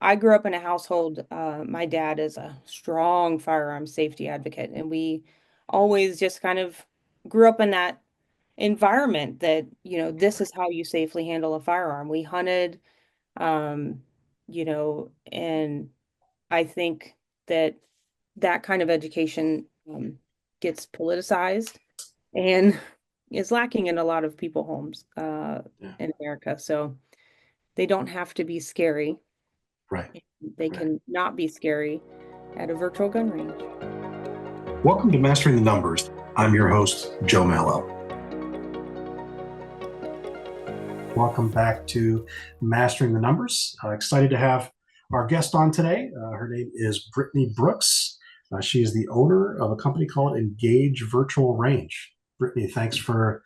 I grew up in a household, my dad is a strong firearms safety advocate, and we always just kind of grew up in that environment that, this is how you safely handle a firearm. We hunted, um, and I think that that kind of education gets politicized and is lacking in a lot of people homes Yeah. in America. So they don't have to be scary. Right. They Right. can not be scary at a virtual gun range. Welcome to Mastering the Numbers. I'm your host, Joe Mallo. Welcome back to Mastering the Numbers. Excited to have our guest on today. Her name is Brittany Brooks. She is the owner of a company called Engage Virtual Range. Brittany, thanks for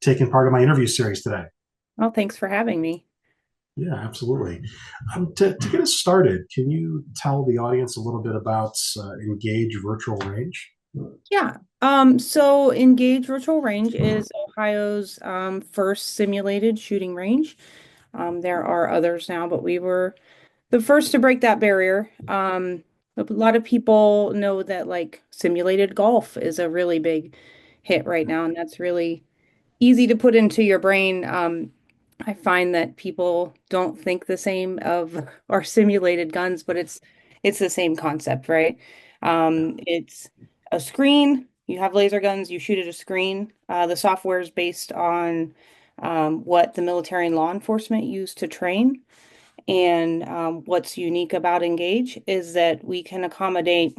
taking part in my interview series today. Well, thanks for having me. Yeah, absolutely. To get us started, can you tell the audience a little bit about Engage Virtual Range? Yeah. So Engage Virtual Range is Ohio's first simulated shooting range. There are others now, but we were the first to break that barrier. A lot of people know that like simulated golf is a really big hit right now, and that's really easy to put into your brain. I find that people don't think the same of our simulated guns, but it's the same concept, right? It's a screen. You have laser guns, you shoot at a screen. The software is based on what the military and law enforcement use to train. And what's unique about Engage is that we can accommodate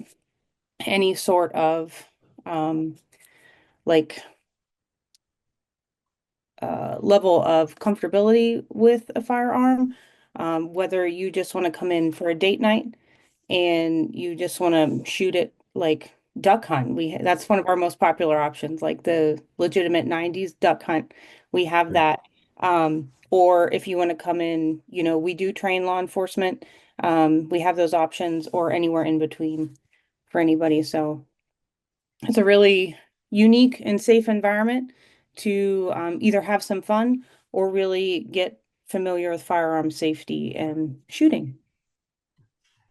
any sort of um, like level of comfortability with a firearm, whether you just want to come in for a date night and you just want to shoot it like duck hunt. That's one of our most popular options, like the legitimate 90s duck hunt. We have that. Or if you want to come in, we do train law enforcement. We have those options or anywhere in between for anybody. So it's a really unique and safe environment to either have some fun or really get familiar with firearm safety and shooting.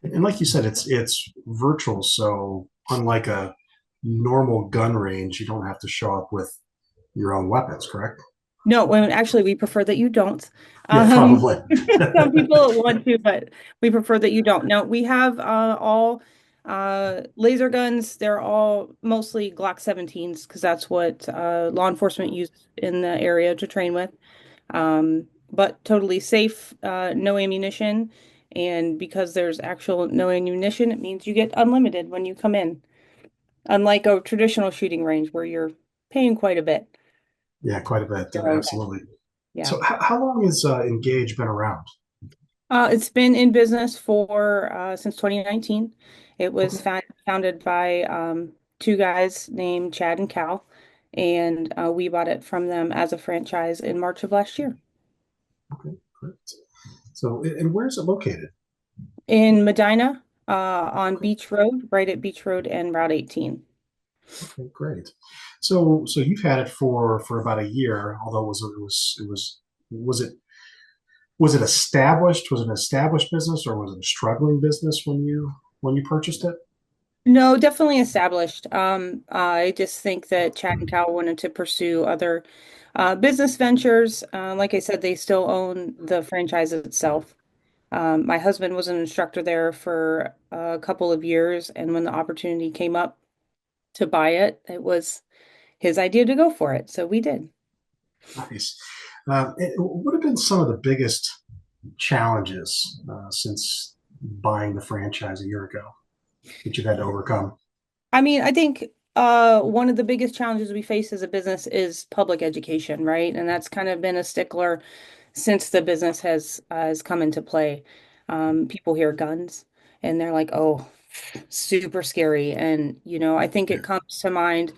And like you said, it's virtual, so unlike a normal gun range, you don't have to show up with your own weapons, correct? No, well, actually, we prefer that you don't. Yeah, Um, probably. some people want to, but we prefer that you don't. No, we have all laser guns. They're all mostly Glock 17s because that's what law enforcement use in the area to train with. But totally safe, no ammunition. And because there's actual no ammunition, it means you get unlimited when you come in, unlike a traditional shooting range where you're paying quite a bit Yeah, quite a bit. your own gun. Absolutely. Yeah. So, how long has Engage been around? It's been in business for since 2019. It was Okay, founded by two guys named Chad and Cal, and we bought it from them as a franchise in March of last year okay, great. So, and where is it located? in Medina on Okay, Beach Road, right at Beach Road and Route 18. okay, great. So you've had it for about a year, although was it was it established? Was it an established business or was it a struggling business when you purchased it? No, definitely established. I just think that Chad and Cal wanted to pursue other business ventures. Like I said, they still own the franchise itself. My husband was an instructor there for a couple of years, and when the opportunity came up to buy it, it was his idea to go for it. So we did. Nice. What have been some of the biggest challenges since buying the franchise a year ago that you've had to overcome? I mean, I think one of the biggest challenges we face as a business is public education, right? And that's kind of been a stickler since the business has come into play. People hear guns and they're like, "Oh, super scary." And I think Yeah. it comes to mind,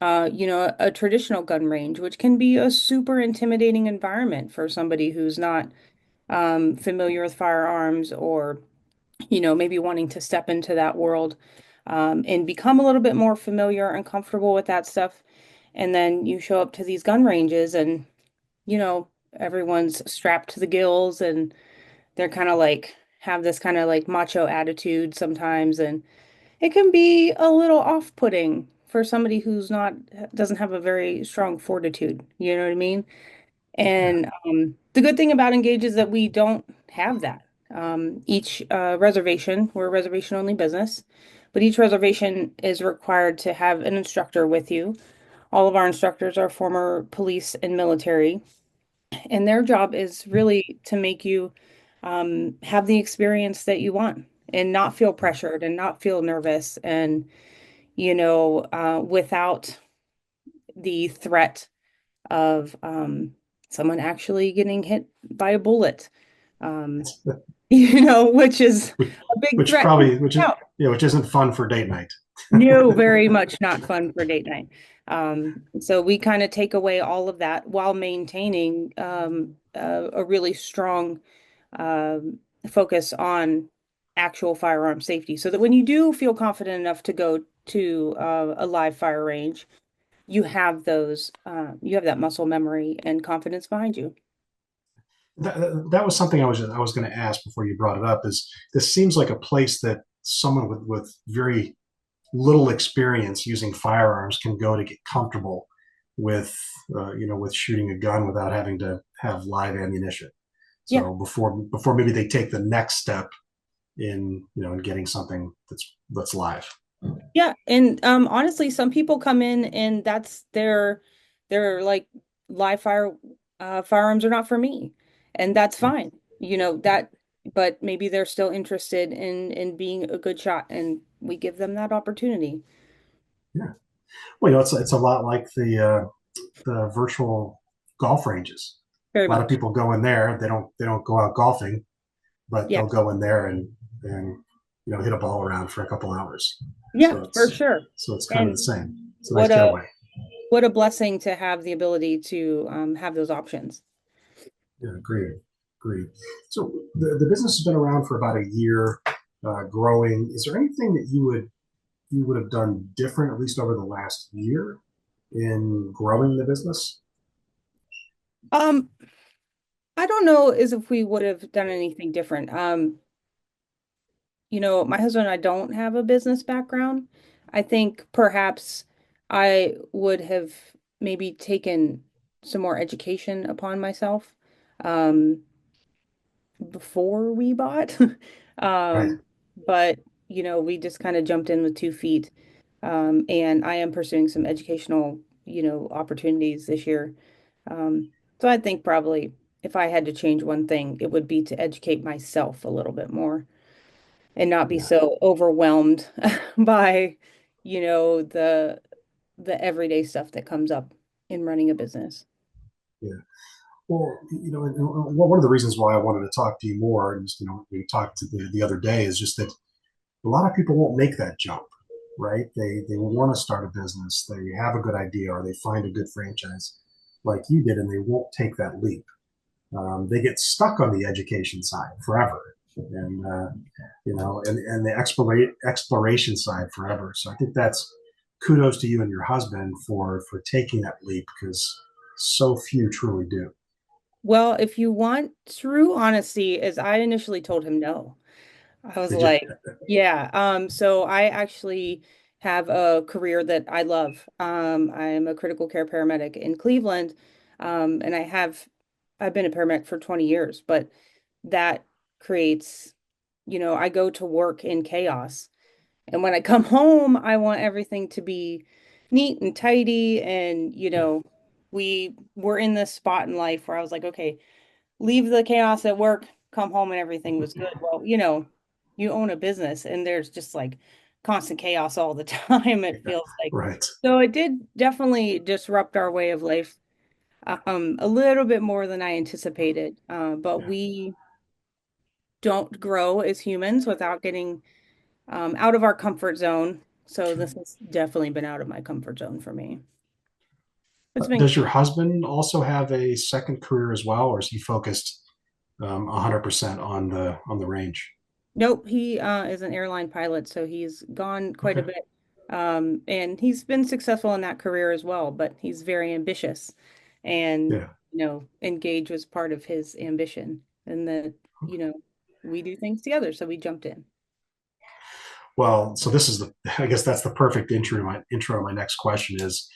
a traditional gun range, which can be a super intimidating environment for somebody who's not familiar with firearms or maybe wanting to step into that world and become a little bit more familiar and comfortable with that stuff. And then you show up to these gun ranges and everyone's strapped to the gills and they're kind of like have this kind of like macho attitude sometimes, and it can be a little off-putting for somebody who's not doesn't have a very strong fortitude. You know what I mean? Yeah. And the good thing about Engage is that we don't have that. Each reservation, we're a reservation only business, but each reservation is required to have an instructor with you. All of our instructors are former police and military, and their job is really to make you have the experience that you want and not feel pressured and not feel nervous and, without the threat of someone actually getting hit by a bullet, um, which is a big Which threat. probably, which is, No, yeah, which isn't fun for date night. no, very much not fun for date night. So we kind of take away all of that while maintaining a really strong focus on actual firearm safety, so that when you do feel confident enough to go to a live fire range, you have that muscle memory and confidence behind you. That was something I was going to ask before you brought it up. Is this seems like a place that someone with very little experience using firearms can go to get comfortable with with shooting a gun without having to have live ammunition. Yeah. So before maybe they take the next step in in getting something that's live. Yeah, and honestly, some people come in and that's their like live firearms are not for me. And that's fine. But maybe they're still interested in being a good shot, and we give them that opportunity. Yeah. Well, it's a lot like the virtual golf ranges. Very A lot of much. people go in there. They don't go out golfing, but Yeah. they'll go in there and hit a ball around for a couple hours. Yeah, So for it's sure. so it's kind of the And same. It's a nice what a getaway. what a blessing to have the ability to have those options. Yeah, agreed. Agreed. So the business has been around for about a year, growing. Is there anything that you would have done different, at least over the last year, in growing the business? Um, I don't know as if we would have done anything different. My husband and I don't have a business background. I think perhaps I would have maybe taken some more education upon myself um, before we bought. Right. Um, but, we just kind of jumped in with 2 feet. And I am pursuing some educational, opportunities this year. So I think probably if I had to change one thing, it would be to educate myself a little bit more and not be Yeah. so overwhelmed by, the everyday stuff that comes up in running a business. Yeah. Well, one of the reasons why I wanted to talk to you more, and we talked the other day, is just that a lot of people won't make that jump, right? They want to start a business, they have a good idea, or they find a good franchise like you did, and they won't take that leap. They get stuck on the education side forever, and the exploration side forever. So I think that's kudos to you and your husband for taking that leap, because so few truly do. Well, if you want true honesty, as I initially told him no. I was Did you? like, yeah. So I actually have a career that I love. I'm a critical care paramedic in Cleveland. And I've been a paramedic for 20 years, but that creates, I go to work in chaos. And when I come home, I want everything to be neat and tidy. And, we were in this spot in life where I was like, okay, leave the chaos at work, come home and everything was good. Well, you own a business and there's just like constant chaos all the time, it Yeah, feels like. right. So it did definitely disrupt our way of life a little bit more than I anticipated. But Yeah. we don't grow as humans without getting out of our comfort zone. So this has definitely been out of my comfort zone for me. It's been Does your husband also have a second career as well, or is he focused 100% on the range? Nope, he is an airline pilot, so he's gone quite a Okay. bit. And he's been successful in that career as well, but he's very ambitious. And, Yeah. Engage was part of his ambition. And the, you know, we do things together. So we jumped in. Well, so this is I guess that's the perfect intro. My next question is,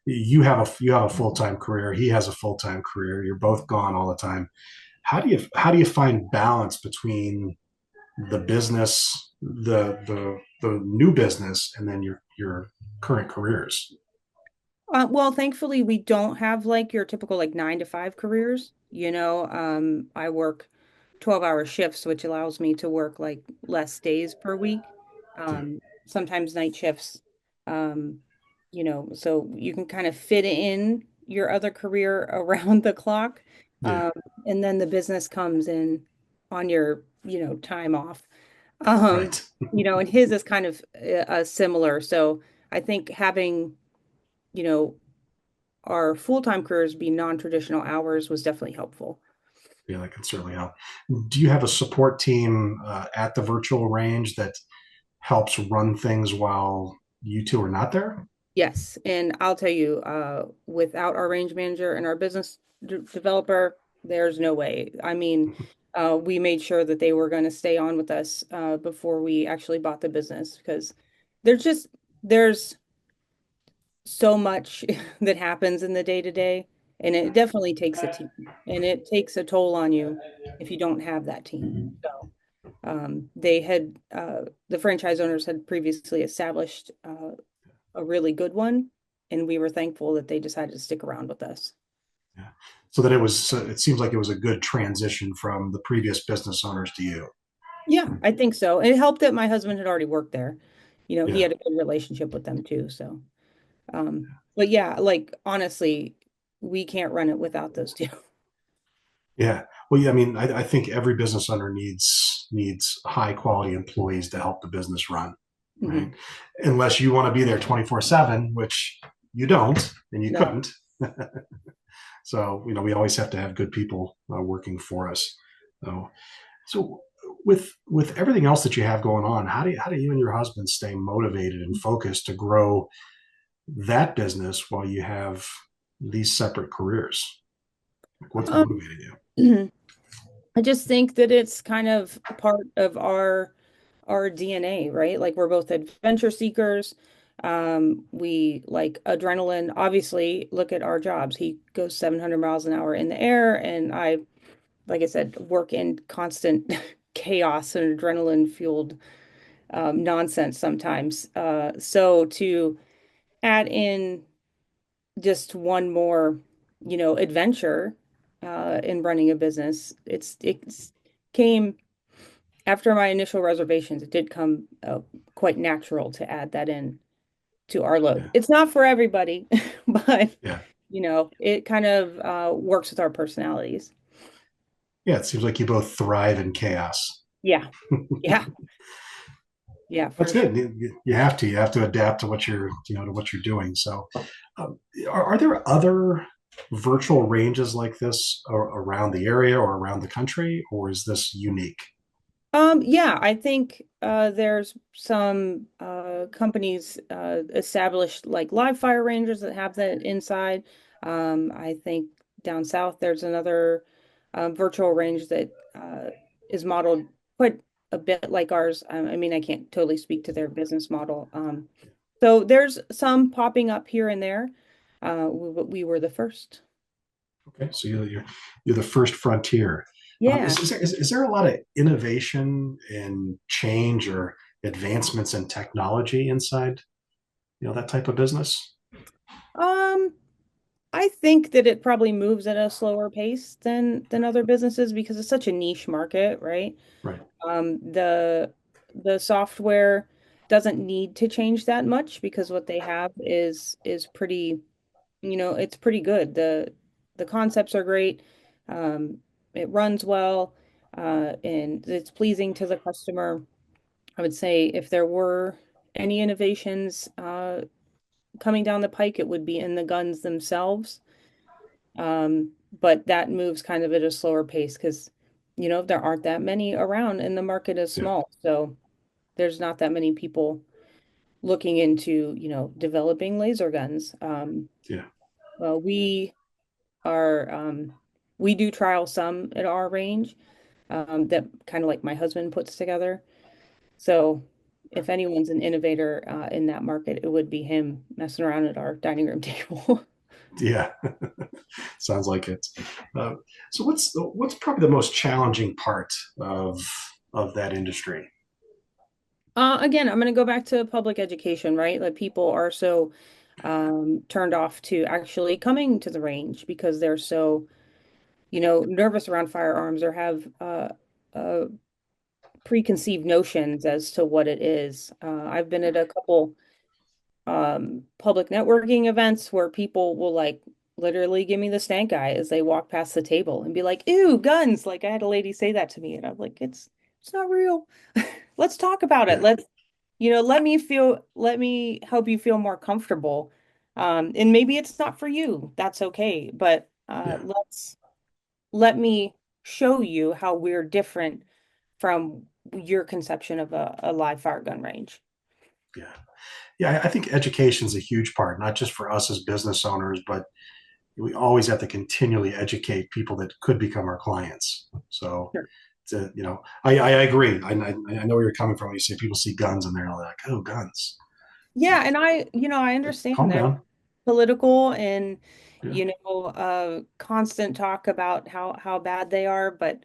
you have a full time career. He has a full time career. You're both gone all the time. How do you find balance between the business, the new business, and then your current careers? Well, thankfully, we don't have like your typical like 9 to 5 careers. I work 12-hour shifts, which allows me to work like less days per week. Yeah, Sometimes night shifts. So you can kind of fit in your other career around the clock. yeah, Um, and then the business comes in on your, time off. Um, right. and his is kind of similar. So I think having, you know, our full-time careers be non-traditional hours was definitely helpful. Yeah, that can certainly help. Do you have a support team at the virtual range that helps run things while you two are not there? Yes, and I'll tell you, without our range manager and our business developer, there's no way. I mean, we made sure that they were going to stay on with us before we actually bought the business because there's so much that happens in the day to day, and it definitely takes a team, and it takes a toll on you if you don't have that team. So the franchise owners had previously established a really good one, and we were thankful that they decided to stick around with us. Yeah. So that it seems like it was a good transition from the previous business owners to you. Yeah, I think so. And it helped that my husband had already worked there. He Yeah. had a good relationship with them too. So, but yeah, like honestly, we can't run it without those two. Yeah. Well, yeah, I mean, I think every business owner needs high quality employees to help the business run, right? Mhm. Unless you want to be there 24/7, which you don't and you No. couldn't. So, we always have to have good people working for us. So, so with everything else that you have going on, how do you and your husband stay motivated and focused to grow that business while you have these separate careers? Like, what's Um, motivating you? I just think that it's kind of part of our DNA, right? Like we're both adventure seekers. We like adrenaline. Obviously, look at our jobs. He goes 700 miles an hour in the air, and I, like I said, work in constant chaos and adrenaline fueled nonsense sometimes. So to add in just one more, adventure in running a business, it's came after my initial reservations. It did come quite natural to add that in to our load. Yeah, It's not for everybody, but yeah, it kind of works with our personalities. yeah. It seems like you both thrive in chaos. Yeah, yeah, yeah, That's for sure. good. You have to adapt to what you're doing. So, are there other virtual ranges like this around the area or around the country, or is this unique? Yeah, I think there's some companies established like live fire rangers that have that inside. I think down south there's another virtual range that is modeled quite a bit like ours. I mean, I can't totally speak to their business model. So there's some popping up here and there, but we were the first. Okay, so you're the first frontier. Yeah. Is there a lot of innovation and change or advancements in technology inside that type of business? Um, I think that it probably moves at a slower pace than other businesses because it's such a niche market, right? Right. The software doesn't need to change that much because what they have is pretty, it's pretty good. The concepts are great. Um, it runs well, and it's pleasing to the customer. I would say if there were any innovations coming down the pike, it would be in the guns themselves. But that moves kind of at a slower pace because, there aren't that many around and the market is Yeah. small. So there's not that many people looking into, developing laser guns. Yeah. Well, are, we do trial some at our range. that kind of like my husband puts together. So if anyone's an innovator in that market, it would be him messing around at our dining room table. Yeah, sounds like it. Uh, so what's probably the most challenging part of that industry? Again, I'm going to go back to public education, right? Like people are so turned off to actually coming to the range because they're so, nervous around firearms or have uh, preconceived notions as to what it is. I've been at a couple public networking events where people will like literally give me the stank eye as they walk past the table and be like, "Ew, guns!" Like I had a lady say that to me, and I'm like, "It's not real. Let's talk about it. Yeah, Let me help you feel more comfortable. And maybe it's not for you. That's okay. But yeah, let me show you how we're different from your conception of a live fire gun range." yeah, yeah. I think education is a huge part, not just for us as business owners, but we always have to continually educate people that could become our clients. So, Sure. I agree. I know where you're coming from when you say people see guns and they're like, oh, guns. Yeah, and I Like, understand calm that down. political and, Yeah, constant talk about how bad they are, but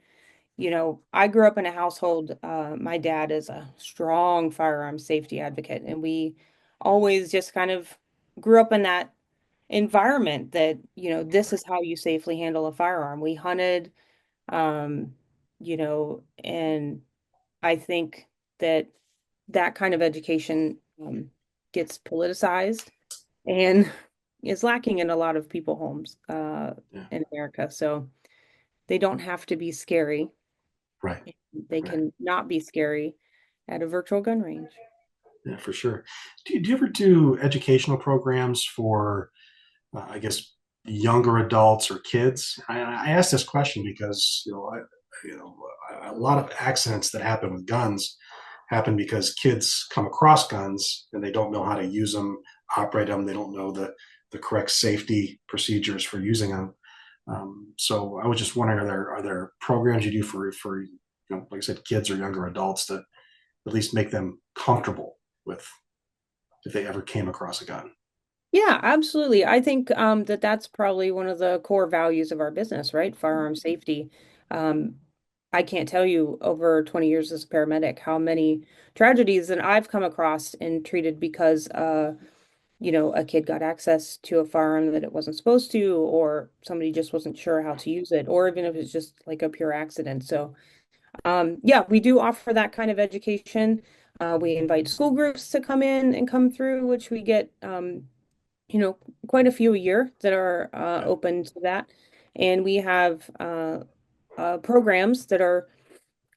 I grew up in a household, my dad is a strong firearm safety advocate, and we always just kind of grew up in that environment that, this is how you safely handle a firearm. We hunted, and I think that that kind of education gets politicized and is lacking in a lot of people homes yeah, in America. So they don't have to be scary. right, They right. can not be scary at a virtual gun range. Yeah, for sure. Do you ever do educational programs for, I guess, younger adults or kids? I ask this question because you know, a lot of accidents that happen with guns happen because kids come across guns and they don't know how to use them, operate them. They don't know the correct safety procedures for using them. So I was just wondering, are there programs you do for like I said, kids or younger adults that at least make them comfortable with if they ever came across a gun? Yeah, absolutely. I think that that's probably one of the core values of our business, right? Firearm safety. Um, I can't tell you over 20 years as a paramedic how many tragedies that I've come across and treated because a kid got access to a firearm that it wasn't supposed to, or somebody just wasn't sure how to use it, or even if it's just like a pure accident. So, yeah, we do offer that kind of education. We invite school groups to come in and come through, which we get, you know, quite a few a year that are Yeah, open to that. And we have programs that are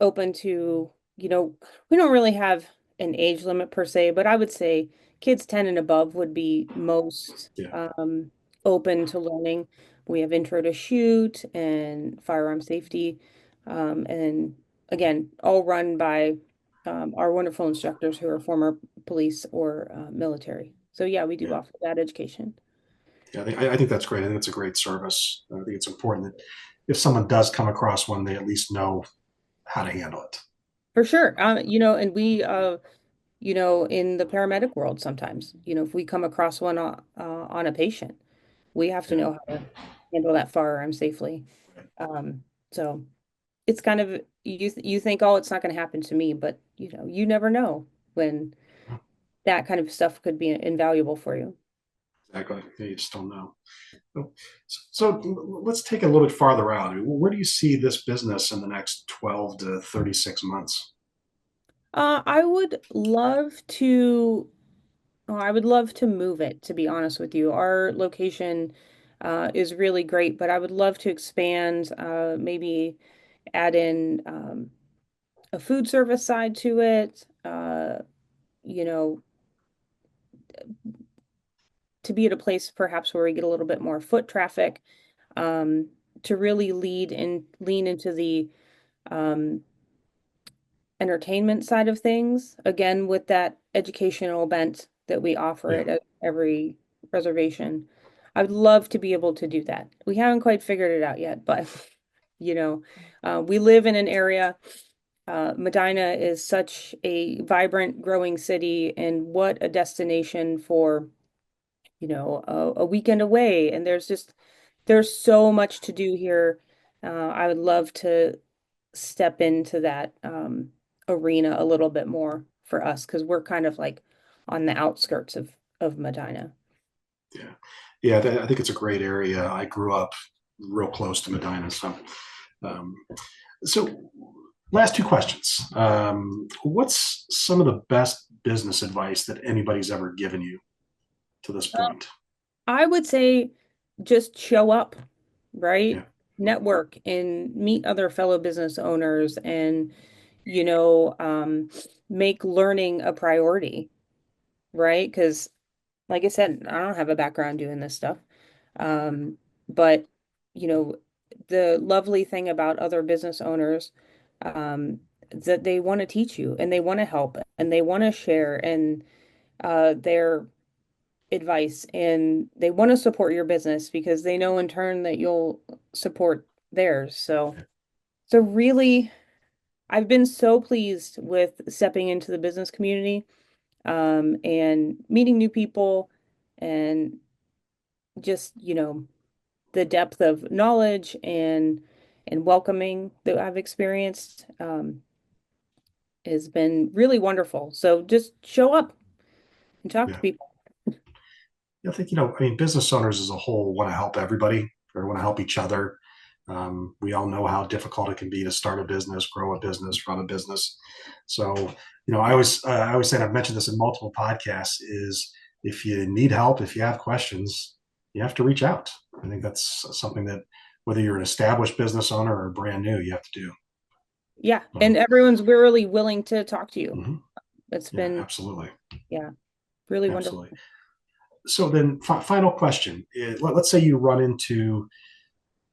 open to, we don't really have an age limit per se, but I would say kids 10 and above would be most yeah, open to learning. We have intro to shoot and firearm safety. And again, all run by our wonderful instructors who are former police or military. So yeah, we do yeah. offer that education. Yeah, I think that's great. I think it's a great service. I think it's important that if someone does come across one, they at least know how to handle it. For sure. And we in the paramedic world sometimes, if we come across one on a patient, we have to Yeah, know how to handle that firearm safely. So it's kind of you think, oh, it's not going to happen to me, but you never know when that kind of stuff could be invaluable for you. exactly. Yeah, you just don't know. So let's take it a little bit farther out. I mean, where do you see this business in the next 12 to 36 months? I would love to. Oh, I would love to move it, to be honest with you. Our location is really great, but I would love to expand, maybe add in a food service side to it, you know, to be at a place perhaps where we get a little bit more foot traffic, um, to really lean into the um, entertainment side of things, again, with that educational bent that we offer Yeah, at every reservation. I would love to be able to do that. We haven't quite figured it out yet, but We live in an area. Medina is such a vibrant, growing city, and what a destination for, a weekend away. And there's so much to do here. I would love to step into that arena a little bit more for us because we're kind of like on the outskirts of Medina. Yeah, yeah. I think it's a great area. I grew up real close to Medina, um, so last two questions. What's some of the best business advice that anybody's ever given you to this point? I would say just show up, right? Yeah, Network and meet other fellow business owners and, you know, um, make learning a priority, right? Because, like I said, I don't have a background doing this stuff. Um, but, you know, the lovely thing about other business owners, is that they want to teach you and they want to help and they want to share and they're advice and they want to support your business because they know in turn that you'll support theirs. So really, I've been so pleased with stepping into the business community, and meeting new people and just, the depth of knowledge and welcoming that I've experienced, has been really wonderful. So just show up and talk to yeah. people. I think, I mean, business owners as a whole want to help everybody or want to help each other. We all know how difficult it can be to start a business, grow a business, run a business. So, I always say, and I've mentioned this in multiple podcasts, is if you need help, if you have questions, you have to reach out. I think that's something that whether you're an established business owner or brand new, you have to do. Yeah, and So, everyone's really willing to talk to you. mhm. It's Yeah, been, absolutely. yeah, really wonderful. Absolutely. So then final question. Let's say you run into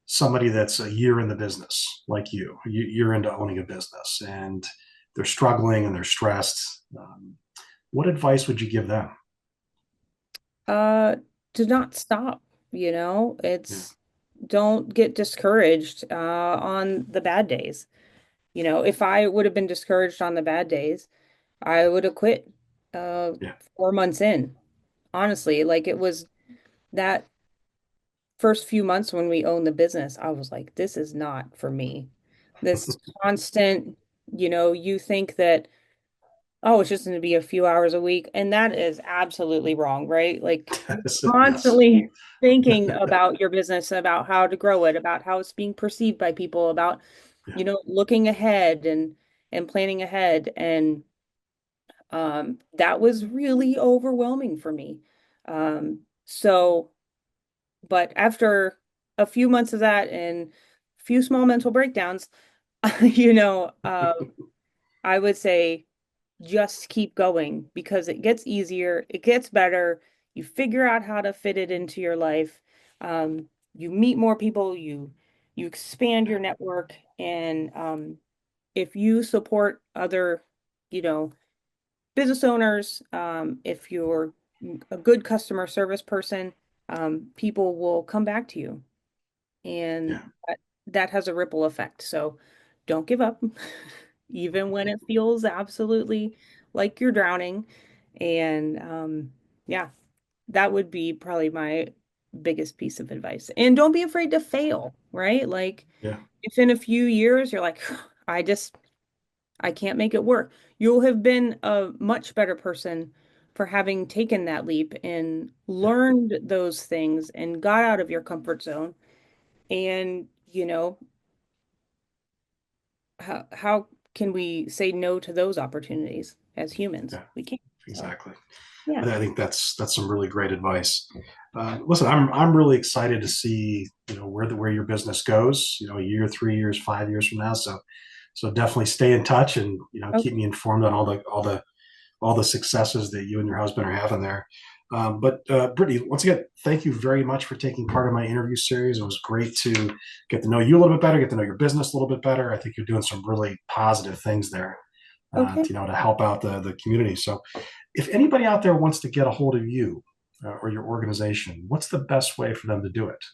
somebody that's a year in the business, like you're into owning a business and they're struggling and they're stressed. What advice would you give them? Uh, to not stop, Yeah, don't get discouraged on the bad days. If I would have been discouraged on the bad days, I would have quit uh yeah, 4 months in. Honestly, like it was that first few months when we owned the business, I was like, this is not for me. This constant, you think that, oh, it's just going to be a few hours a week. And that is absolutely wrong, right? Like you're yes, constantly thinking about your business, about how to grow it, about how it's being perceived by people, about, yeah, looking ahead and planning ahead. And that was really overwhelming for me. So, but after a few months of that and a few small mental breakdowns, I would say just keep going because it gets easier, it gets better. You figure out how to fit it into your life. You meet more people, you expand your network, and if you support other, you know, business owners, if you're a good customer service person, people will come back to you, and yeah, that has a ripple effect. So don't give up, even when it feels absolutely like you're drowning. And yeah, that would be probably my biggest piece of advice. And don't be afraid to fail, right? Like yeah, if in a few years you're like, I just, I can't make it work, you'll have been a much better person for having taken that leap and yeah, learned those things and got out of your comfort zone. And, how can we say no to those opportunities as humans? yeah. We can't. So, Exactly. yeah. I think that's some really great advice. Listen, I'm really excited to see where your business goes. A year, 3 years, 5 years from now. So definitely stay in touch and keep Okay. me informed on all the successes that you and your husband are having there. But Brittany, once again, thank you very much for taking part in my interview series. It was great to get to know you a little bit better, get to know your business a little bit better. I think you're doing some really positive things there, Okay. to help out the community. So, if anybody out there wants to get a hold of you or your organization, what's the best way for them to do it?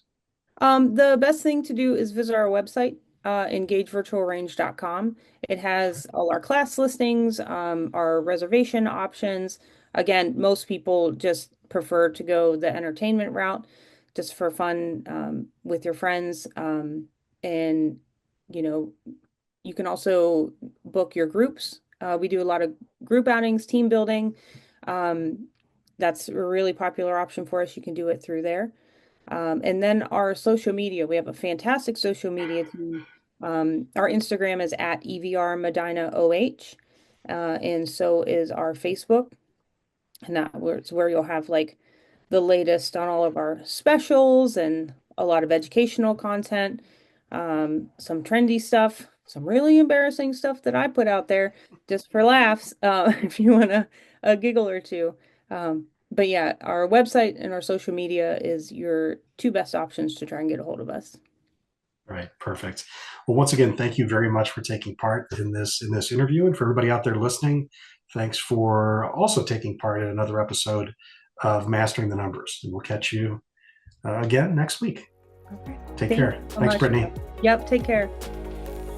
The best thing to do is visit our website, engagevirtualrange.com. It has all our class listings, our reservation options. Again, most people just prefer to go the entertainment route just for fun with your friends. And, you know, you can also book your groups. We do a lot of group outings, team building. Um, that's a really popular option for us. You can do it through there. And then our social media, we have a fantastic social media team. Our Instagram is at EVR Medina OH, and so is our Facebook. And it's where you'll have like the latest on all of our specials and a lot of educational content, some trendy stuff, some really embarrassing stuff that I put out there just for laughs, if you want a giggle or two. But yeah, our website and our social media is your two best options to try and get a hold of us. Right, perfect. Well, once again, thank you very much for taking part in this interview, and for everybody out there listening, thanks for also taking part in another episode of Mastering the Numbers. And we'll catch you again next week. Okay. Take Thank care. you so Thanks, much. Brittany. Yep, take care.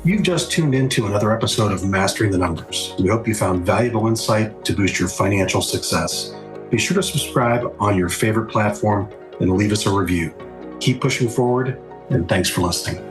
You've just tuned into another episode of Mastering the Numbers. We hope you found valuable insight to boost your financial success. Be sure to subscribe on your favorite platform and leave us a review. Keep pushing forward, and thanks for listening.